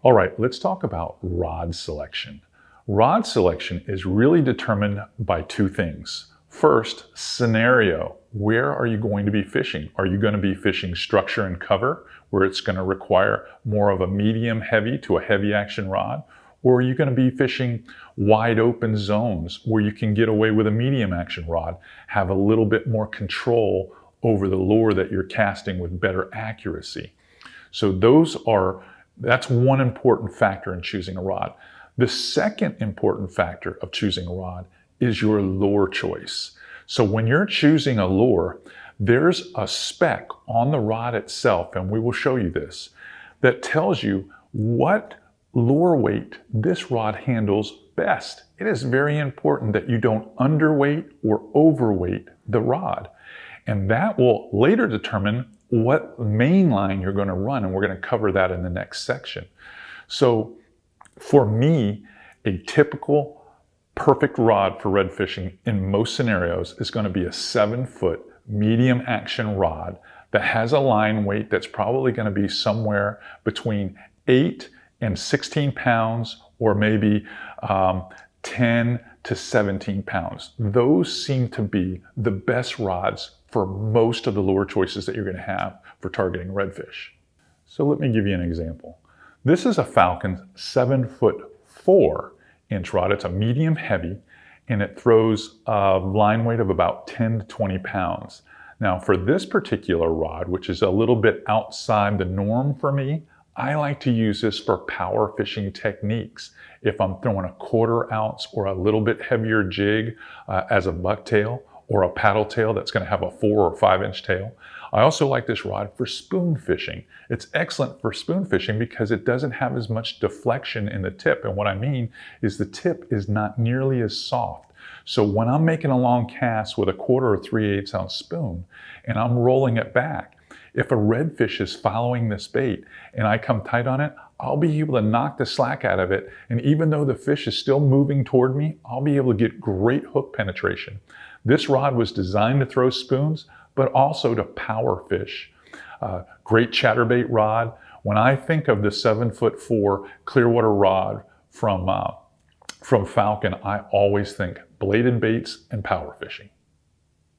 All right, let's talk about rod selection. Rod selection is really determined by two things. First, scenario. Where are you going to be fishing? Are you going to be fishing structure and cover, where it's going to require more of a medium heavy to a heavy action rod? Or are you going to be fishing wide open zones where you can get away with a medium action rod, have a little bit more control over the lure that you're casting with better accuracy? So that's one important factor in choosing a rod. The second important factor of choosing a rod is your lure choice. So when you're choosing a lure, there's a spec on the rod itself, and we will show you this, that tells you what lure weight this rod handles best. It is very important that you don't underweight or overweight the rod. And that will later determine what main line you're going to run, and we're going to cover that in the next section. So for me, a typical perfect rod for red fishing in most scenarios is going to be a 7-foot medium action rod that has a line weight that's probably going to be somewhere between 8 and 16 pounds, or maybe 10 to 17 pounds. Those seem to be the best rods for most of the lure choices that you're going to have for targeting redfish. So let me give you an example. This is a Falcon 7-foot 4-inch rod. It's a medium heavy, and it throws a line weight of about 10 to 20 pounds. Now for this particular rod, which is a little bit outside the norm for me, I like to use this for power fishing techniques. If I'm throwing a 1/4 ounce or a little bit heavier jig as a bucktail, or a paddle tail that's going to have a 4 or 5-inch tail. I also like this rod for spoon fishing. It's excellent for spoon fishing because it doesn't have as much deflection in the tip. And what I mean is the tip is not nearly as soft. So when I'm making a long cast with a 1/4 or 3/8 ounce spoon and I'm rolling it back, if a redfish is following this bait and I come tight on it, I'll be able to knock the slack out of it. And even though the fish is still moving toward me, I'll be able to get great hook penetration. This rod was designed to throw spoons, but also to power fish. Great chatterbait rod. When I think of the 7-foot 4 Clearwater rod from Falcon, I always think bladed baits and power fishing.